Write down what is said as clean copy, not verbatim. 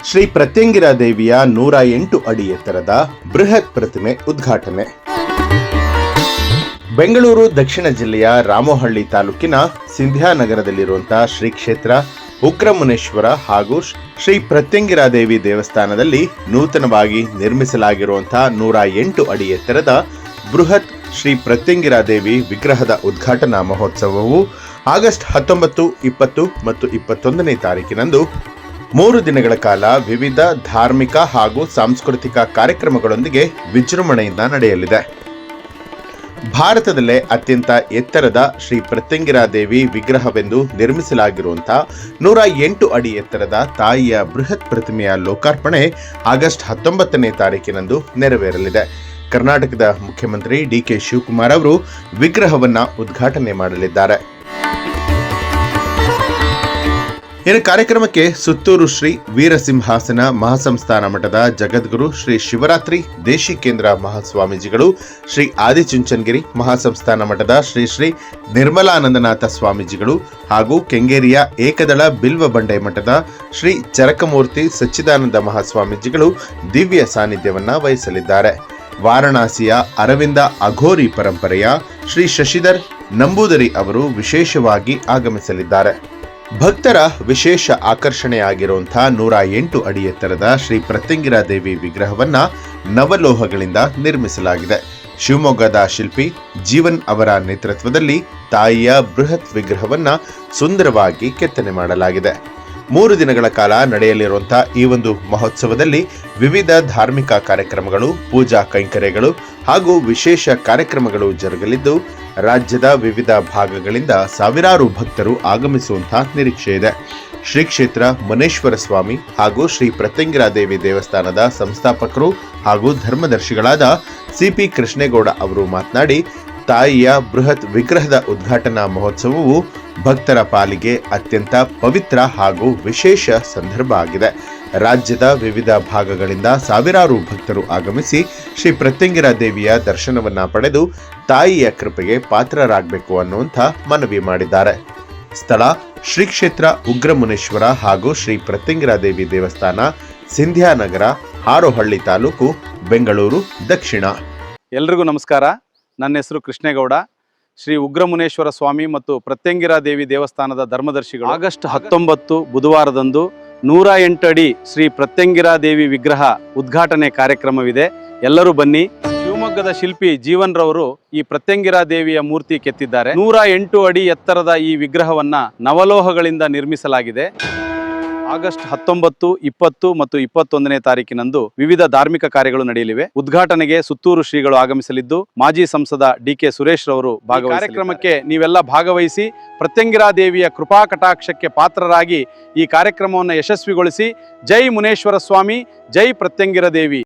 ಶ್ರೀ ಪ್ರತ್ಯಂಗಿರಾ ದೇವಿಯ 108 ಅಡಿ ಎತ್ತರದ ಬೃಹತ್ ಪ್ರತಿಮೆ ಉದ್ಘಾಟನೆ. ಬೆಂಗಳೂರು ದಕ್ಷಿಣ ಜಿಲ್ಲೆಯ ರಾಮೋಹಳ್ಳಿ ತಾಲೂಕಿನ ಸಿಂಧ್ಯಾನಗರದಲ್ಲಿರುವಂತಹ ಶ್ರೀ ಕ್ಷೇತ್ರ ಉಗ್ರಮುನೇಶ್ವರ ಹಾಗೂ ಶ್ರೀ ಪ್ರತ್ಯಂಗಿರಾ ದೇವಿ ದೇವಸ್ಥಾನದಲ್ಲಿ ನೂತನವಾಗಿ ನಿರ್ಮಿಸಲಾಗಿರುವಂತಹ 108 ಅಡಿ ಎತ್ತರದ ಬೃಹತ್ ಶ್ರೀ ಪ್ರತ್ಯಂಗಿರಾ ದೇವಿ ವಿಗ್ರಹದ ಉದ್ಘಾಟನಾ ಮಹೋತ್ಸವವು ಆಗಸ್ಟ್ 19, 20 ಮತ್ತು 21ನೇ ತಾರೀಕಿನಂದು 3 ದಿನಗಳ ಕಾಲ ವಿವಿಧ ಧಾರ್ಮಿಕ ಹಾಗೂ ಸಾಂಸ್ಕೃತಿಕ ಕಾರ್ಯಕ್ರಮಗಳೊಂದಿಗೆ ವಿಜೃಂಭಣೆಯಿಂದ ನಡೆಯಲಿದೆ. ಭಾರತದಲ್ಲೇ ಅತ್ಯಂತ ಎತ್ತರದ ಶ್ರೀ ಪ್ರತ್ಯಂಗಿರಾ ದೇವಿ ವಿಗ್ರಹವೆಂದು ನಿರ್ಮಿಸಲಾಗಿರುವಂತಹ 108 ಅಡಿ ಎತ್ತರದ ತಾಯಿಯ ಬೃಹತ್ ಪ್ರತಿಮೆಯ ಲೋಕಾರ್ಪಣೆ ಆಗಸ್ಟ್ 19ನೇ ತಾರೀಕಿನಂದು ನೆರವೇರಲಿದೆ. ಕರ್ನಾಟಕದ ಮುಖ್ಯಮಂತ್ರಿ ಡಿ.ಕೆ. ಶಿವಕುಮಾರ್ ಅವರು ವಿಗ್ರಹವನ್ನ ಉದ್ಘಾಟನೆ ಮಾಡಲಿದ್ದಾರೆ. ಇನ್ನು ಕಾರ್ಯಕ್ರಮಕ್ಕೆ ಸುತ್ತೂರು ಶ್ರೀ ವೀರಸಿಂಹಾಸನ ಮಹಾಸಂಸ್ಥಾನ ಮಠದ ಜಗದ್ಗುರು ಶ್ರೀ ಶಿವರಾತ್ರಿ ದೇಶಿಕೇಂದ್ರ ಮಹಾಸ್ವಾಮೀಜಿಗಳು, ಶ್ರೀ ಆದಿಚುಂಚನಗಿರಿ ಮಹಾಸಂಸ್ಥಾನ ಮಠದ ಶ್ರೀ ಶ್ರೀ ನಿರ್ಮಲಾನಂದನಾಥ ಸ್ವಾಮೀಜಿಗಳು ಹಾಗೂ ಕೆಂಗೇರಿಯ ಏಕದಳ ಬಿಲ್ವ ಬಂಡೆ ಮಠದ ಶ್ರೀ ಚರಕಮೂರ್ತಿ ಸಚ್ಚಿದಾನಂದ ಮಹಾಸ್ವಾಮೀಜಿಗಳು ದಿವ್ಯ ಸಾನ್ನಿಧ್ಯವನ್ನ ವಹಿಸಲಿದ್ದಾರೆ. ವಾರಣಾಸಿಯ ಅರವಿಂದ ಅಘೋರಿ ಪರಂಪರೆಯ ಶ್ರೀ ಶಶಿಧರ್ ನಂಬೂದರಿ ಅವರು ವಿಶೇಷವಾಗಿ ಆಗಮಿಸಲಿದ್ದಾರೆ. ಭಕ್ತರ ವಿಶೇಷ ಆಕರ್ಷಣೆಯಾಗಿರುವಂತಹ 108 ಅಡಿ ಎತ್ತರದ ಶ್ರೀ ಪ್ರತ್ಯಂಗಿರಾ ದೇವಿ ವಿಗ್ರಹವನ್ನ ನವಲೋಹಗಳಿಂದ ನಿರ್ಮಿಸಲಾಗಿದೆ. ಶಿವಮೊಗ್ಗದ ಶಿಲ್ಪಿ ಜೀವನ್ ಅವರ ನೇತೃತ್ವದಲ್ಲಿ ತಾಯಿಯ ಬೃಹತ್ ವಿಗ್ರಹವನ್ನ ಸುಂದರವಾಗಿ ಕೆತ್ತನೆ ಮಾಡಲಾಗಿದೆ. 3 ದಿನಗಳ ಕಾಲ ನಡೆಯಲಿರುವಂತಹ ಈ ಒಂದು ಮಹೋತ್ಸವದಲ್ಲಿ ವಿವಿಧ ಧಾರ್ಮಿಕ ಕಾರ್ಯಕ್ರಮಗಳು, ಪೂಜಾ ಕೈಂಕರ್ಯಗಳು ಹಾಗೂ ವಿಶೇಷ ಕಾರ್ಯಕ್ರಮಗಳು ಜರುಗಲಿದ್ದು, ರಾಜ್ಯದ ವಿವಿಧ ಭಾಗಗಳಿಂದ ಸಾವಿರಾರು ಭಕ್ತರು ಆಗಮಿಸುವಂತಹ ನಿರೀಕ್ಷೆ ಇದೆ. ಶ್ರೀ ಕ್ಷೇತ್ರ ಮುನೇಶ್ವರ ಸ್ವಾಮಿ ಹಾಗೂ ಶ್ರೀ ಪ್ರತ್ಯಂಗಿರಾ ದೇವಿ ದೇವಸ್ಥಾನದ ಸಂಸ್ಥಾಪಕರು ಹಾಗೂ ಧರ್ಮದರ್ಶಿಗಳಾದ ಸಿ.ಪಿ. ಕೃಷ್ಣೇಗೌಡ ಅವರು ಮಾತನಾಡಿ, ತಾಯಿಯ ಬೃಹತ್ ವಿಗ್ರಹದ ಉದ್ಘಾಟನಾ ಮಹೋತ್ಸವವು ಭಕ್ತರ ಪಾಲಿಗೆ ಅತ್ಯಂತ ಪವಿತ್ರ ಹಾಗೂ ವಿಶೇಷ ಸಂದರ್ಭ ಆಗಿದೆ. ರಾಜ್ಯದ ವಿವಿಧ ಭಾಗಗಳಿಂದ ಸಾವಿರಾರು ಭಕ್ತರು ಆಗಮಿಸಿ ಶ್ರೀ ಪ್ರತ್ಯಂಗಿರಾ ದೇವಿಯ ದರ್ಶನವನ್ನ ಪಡೆದು ತಾಯಿಯ ಕೃಪೆಗೆ ಪಾತ್ರರಾಗಬೇಕು ಅನ್ನುವಂಥ ಮನವಿ ಮಾಡಿದ್ದಾರೆ. ಸ್ಥಳ ಶ್ರೀ ಕ್ಷೇತ್ರ ಉಗ್ರಮುನೇಶ್ವರ ಹಾಗೂ ಶ್ರೀ ಪ್ರತ್ಯಂಗಿರಾ ದೇವಿ ದೇವಸ್ಥಾನ, ಸಿಂಧ್ಯಾನಗರ, ಹಾರೋಹಳ್ಳಿ ತಾಲೂಕು, ಬೆಂಗಳೂರು ದಕ್ಷಿಣ. ಎಲ್ರಿಗೂ ನಮಸ್ಕಾರ. ನನ್ನ ಹೆಸರು ಕೃಷ್ಣೇಗೌಡ. ಶ್ರೀ ಉಗ್ರಮುನೇಶ್ವರ ಸ್ವಾಮಿ ಮತ್ತು ಪ್ರತ್ಯಂಗಿರಾ ದೇವಿ ದೇವಸ್ಥಾನದ ಧರ್ಮದರ್ಶಿಗಳು. ಆಗಸ್ಟ್ 19 ಬುಧವಾರದಂದು 108 ಅಡಿ ಶ್ರೀ ಪ್ರತ್ಯಂಗಿರಾ ದೇವಿ ವಿಗ್ರಹ ಉದ್ಘಾಟನೆ ಕಾರ್ಯಕ್ರಮವಿದೆ. ಎಲ್ಲರೂ ಬನ್ನಿ. ಶಿವಮೊಗ್ಗದ ಶಿಲ್ಪಿ ಜೀವನ್ ರವರು ಈ ಪ್ರತ್ಯಂಗಿರಾ ದೇವಿಯ ಮೂರ್ತಿ ಕೆತ್ತಿದ್ದಾರೆ. 108 ಅಡಿ ಎತ್ತರದ ಈ ವಿಗ್ರಹವನ್ನ ನವಲೋಹಗಳಿಂದ ನಿರ್ಮಿಸಲಾಗಿದೆ. ಆಗಸ್ಟ್ 19, 20 ಮತ್ತು 21ನೇ ತಾರೀಕಿನಂದು ವಿವಿಧ ಧಾರ್ಮಿಕ ಕಾರ್ಯಗಳು ನಡೆಯಲಿವೆ. ಉದ್ಘಾಟನೆಗೆ ಸುತ್ತೂರು ಶ್ರೀಗಳು ಆಗಮಿಸಲಿದ್ದು, ಮಾಜಿ ಸಂಸದ ಡಿ.ಕೆ. ಸುರೇಶ್ ರವರು ಭಾಗವಹಿಸಲಿದ್ದಾರೆ. ಕಾರ್ಯಕ್ರಮಕ್ಕೆ ನೀವೆಲ್ಲ ಭಾಗವಹಿಸಿ ಪ್ರತ್ಯಂಗಿರಾ ದೇವಿಯ ಕೃಪಾ ಕಟಾಕ್ಷಕ್ಕೆ ಪಾತ್ರರಾಗಿ ಈ ಕಾರ್ಯಕ್ರಮವನ್ನು ಯಶಸ್ವಿಗೊಳಿಸಿ. ಜೈ ಮುನೇಶ್ವರ ಸ್ವಾಮಿ, ಜೈ ಪ್ರತ್ಯಂಗಿರಾ ದೇವಿ.